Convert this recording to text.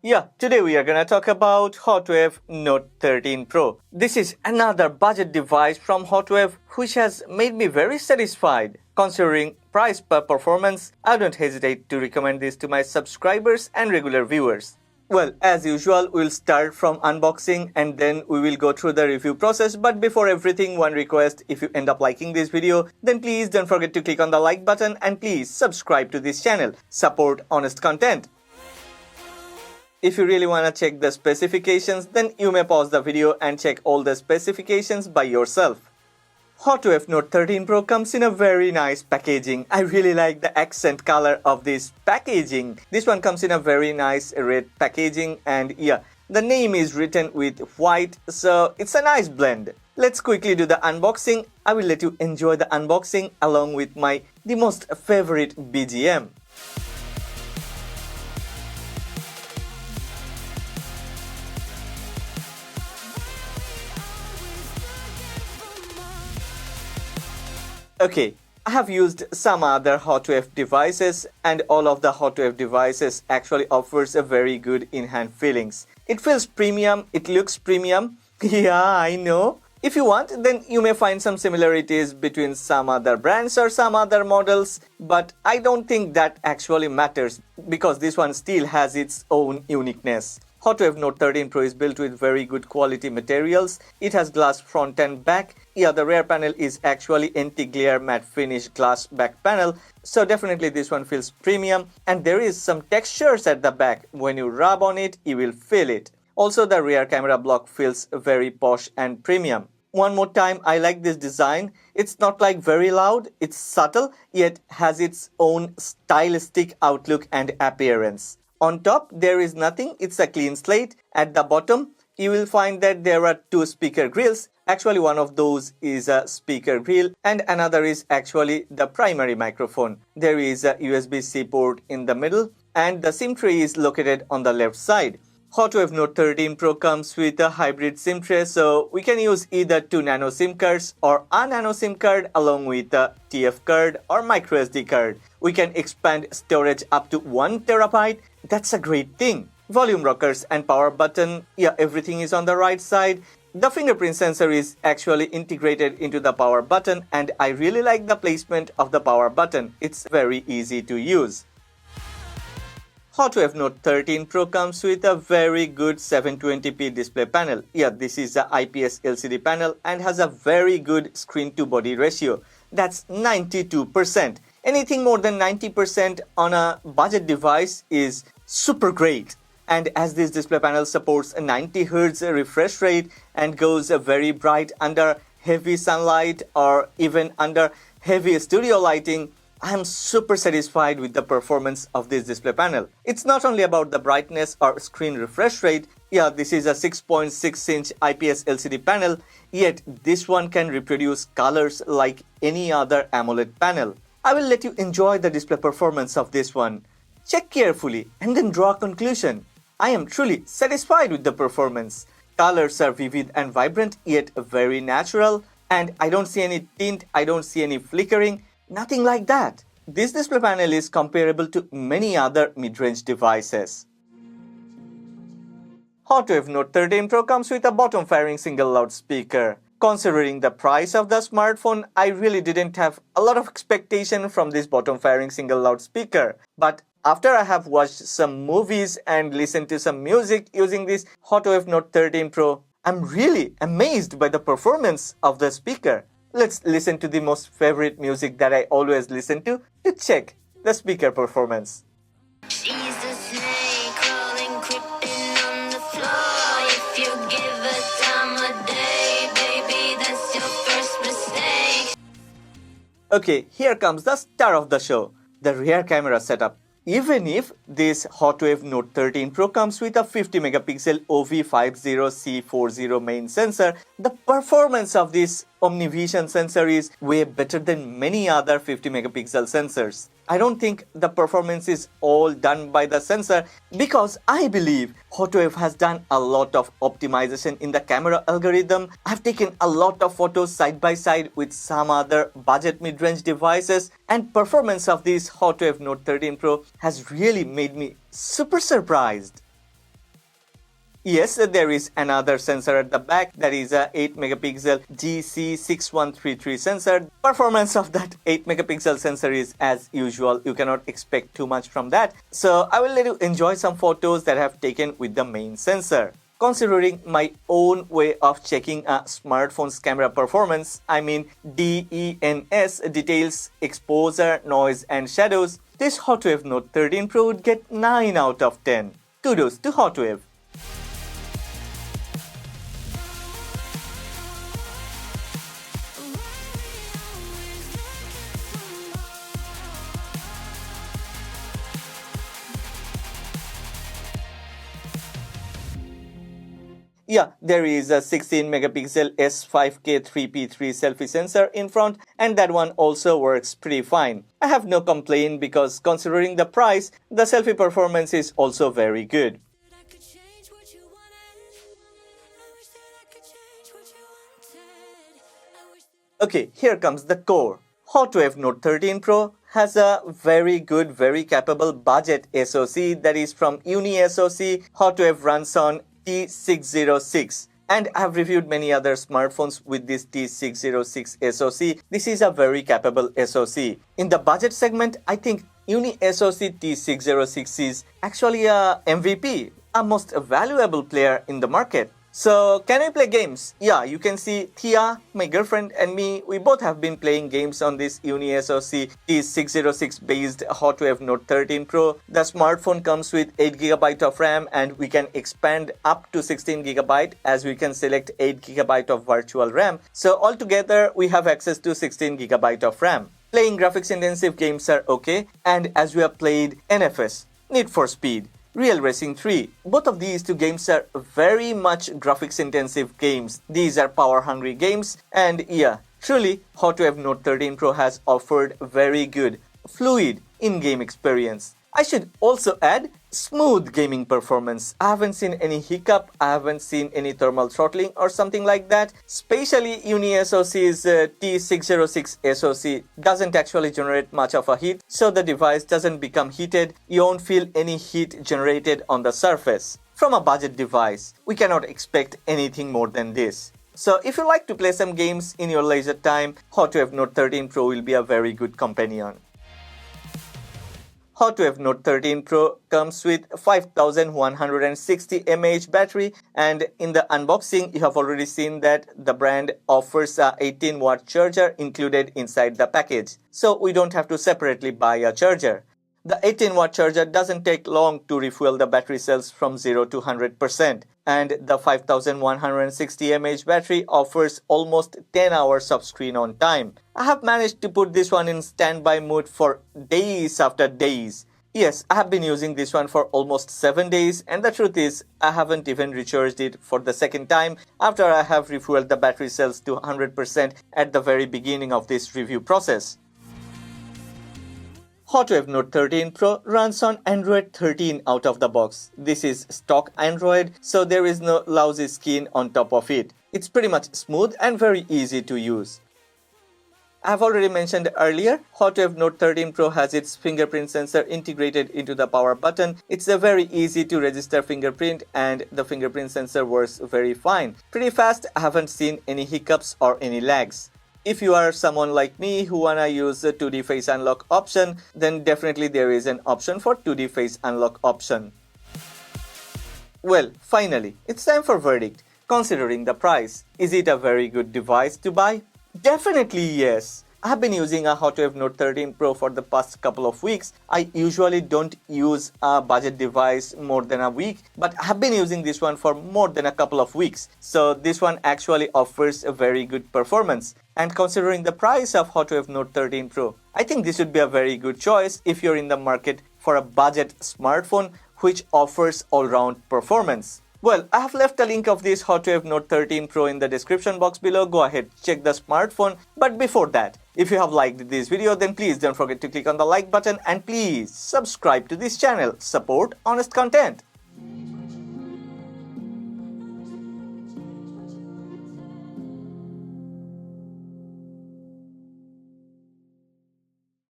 Yeah, today we are gonna talk about Hotwav Note 13 Pro. This is another budget device from Hotwav which has made me very satisfied. Considering price per performance, I don't hesitate to recommend this to my subscribers and regular viewers. Well, as usual, we'll start from unboxing and then we will go through the review process. But before everything, one request: if you end up liking this video, then please don't forget to click on the like button and please subscribe to this channel. Support honest content. If you really want to check the specifications, then you may pause the video and check all the specifications by yourself. Hotwav Note 13 Pro comes in a very nice packaging. I really like the accent color of this packaging. This one comes in a very nice red packaging, and yeah, the name is written with white, so it's a nice blend. Let's quickly do the unboxing. I will let you enjoy the unboxing along with the most favorite BGM. Okay, I have used some other Hotwav devices, and all of the Hotwav devices actually offers a very good in-hand feelings. It feels premium, it looks premium. Yeah, I know. If you want, then you may find some similarities between some other brands or some other models, but I don't think that actually matters because this one still has its own uniqueness. Hotwav Note 13 Pro is built with very good quality materials. It has glass front and back. Yeah, the rear panel is actually anti-glare matte finish glass back panel. So definitely this one feels premium. And there is some textures at the back. When you rub on it, you will feel it. Also, the rear camera block feels very posh and premium. One more time, I like this design. It's not like very loud, it's subtle, yet has its own stylistic outlook and appearance. On top, there is nothing, it's a clean slate. At the bottom, you will find that there are two speaker grills. Actually, one of those is a speaker grill and another is actually the primary microphone. There is a USB-C port in the middle and the SIM tray is located on the left side. Hotwav Note 13 Pro comes with a hybrid SIM tray, so we can use either 2 nano SIM cards or a nano SIM card along with a TF card or microSD card. We can expand storage up to 1 terabyte. That's a great thing. Volume rockers and power button, yeah, everything is on the right side. The fingerprint sensor is actually integrated into the power button, and I really like the placement of the power button. It's very easy to use. Hotwav Note 13 Pro comes with a very good 720p display panel. Yeah, this is a IPS LCD panel and has a very good screen to body ratio. That's 92%. Anything more than 90% on a budget device is super great. And as this display panel supports a 90 Hz refresh rate and goes very bright under heavy sunlight or even under heavy studio lighting, I am super satisfied with the performance of this display panel. It's not only about the brightness or screen refresh rate. Yeah, this is a 6.6-inch IPS LCD panel, yet this one can reproduce colors like any other AMOLED panel. I will let you enjoy the display performance of this one. Check carefully and then draw a conclusion. I am truly satisfied with the performance. Colors are vivid and vibrant, yet very natural, and I don't see any tint, I don't see any flickering. Nothing like that. This display panel is comparable to many other mid-range devices. Hotwav Note 13 Pro comes with a bottom-firing single loudspeaker. Considering the price of the smartphone, I really didn't have a lot of expectation from this bottom-firing single loudspeaker. But after I have watched some movies and listened to some music using this Hotwav Note 13 Pro, I'm really amazed by the performance of the speaker. Let's listen to the most favorite music that I always listen to check the speaker performance. She's a snake crawling, creeping on the floor. If you give her time of day, baby, that's your first mistake. Okay, here comes the star of the show, the rear camera setup. Even if this Hotwav Note 13 Pro comes with a 50 megapixel OV50C40 main sensor, the performance of this OmniVision sensor is way better than many other 50 megapixel sensors. I don't think the performance is all done by the sensor because I believe Hotwav has done a lot of optimization in the camera algorithm. I've taken a lot of photos side by side with some other budget mid-range devices, and performance of this Hotwav Note 13 Pro has really made me super surprised. Yes, there is another sensor at the back, that is a 8 megapixel GC6133 sensor. Performance of that 8 megapixel sensor is as usual. You cannot expect too much from that. So I will let you enjoy some photos that I have taken with the main sensor. Considering my own way of checking a smartphone's camera performance, I mean DENS, details, exposure, noise and shadows, this Hotwav Note 13 Pro would get 9 out of 10. Kudos to Hotwav. Yeah, there is a 16 megapixel S5K 3P3 selfie sensor in front, and that one also works pretty fine. I have no complaint because considering the price, the selfie performance is also very good. Okay, here comes the core. Hotwav Note 13 Pro has a very good, very capable budget SoC that is from UniSoC. Hotwav runs on T606, and I have reviewed many other smartphones with this T606 SoC. This is a very capable SoC. In the budget segment, I think UniSoC T606 is actually a MVP, a most valuable player in the market. So, can I play games? Yeah, you can see Thea, my girlfriend, and me, we both have been playing games on this UniSoC T606 based Hotwav Note 13 Pro. The smartphone comes with 8GB of RAM, and we can expand up to 16GB as we can select 8GB of virtual RAM. So altogether, we have access to 16GB of RAM. Playing graphics intensive games are okay, and as we have played NFS, Need for Speed, Real Racing 3. Both of these two games are very much graphics intensive games. These are power hungry games, and yeah, truly Hotwav Note 13 Pro has offered very good, fluid in-game experience. I should also add smooth gaming performance. I haven't seen any hiccup, I haven't seen any thermal throttling or something like that. Especially UniSoC's T606 SoC doesn't actually generate much of a heat, so the device doesn't become heated. You won't feel any heat generated on the surface. From a budget device, we cannot expect anything more than this. So if you like to play some games in your leisure time, Hotwav Note 13 Pro will be a very good companion. Hotwav Note 13 Pro comes with 5160 mAh battery, and in the unboxing you have already seen that the brand offers a 18-watt charger included inside the package. So we don't have to separately buy a charger. The 18-watt charger doesn't take long to refuel the battery cells from 0 to 100%, and the 5160 mAh battery offers almost 10 hours of screen on time. I have managed to put this one in standby mode for days after days. Yes, I have been using this one for almost 7 days, and the truth is, I haven't even recharged it for the second time after I have refueled the battery cells to 100% at the very beginning of this review process. Hotwav Note 13 Pro runs on Android 13 out of the box. This is stock Android, so there is no lousy skin on top of it. It's pretty much smooth and very easy to use. I have already mentioned earlier, Hotwav Note 13 Pro has its fingerprint sensor integrated into the power button. It's a very easy to register fingerprint, and the fingerprint sensor works very fine. Pretty fast, I haven't seen any hiccups or any lags. If you are someone like me who wanna use the 2D face unlock option, then definitely there is an option for 2D face unlock option. Well, finally, it's time for verdict. Considering the price, is it a very good device to buy? Definitely yes. I have been using a Hotwav Note 13 Pro for the past couple of weeks. I usually don't use a budget device more than a week, but I have been using this one for more than a couple of weeks. So this one actually offers a very good performance. And considering the price of Hotwav Note 13 Pro, I think this would be a very good choice if you're in the market for a budget smartphone which offers all-round performance. Well, I have left a link of this Hotwav Note 13 Pro in the description box below. Go ahead, check the smartphone. But before that, if you have liked this video, then please don't forget to click on the like button and please subscribe to this channel. Support honest content.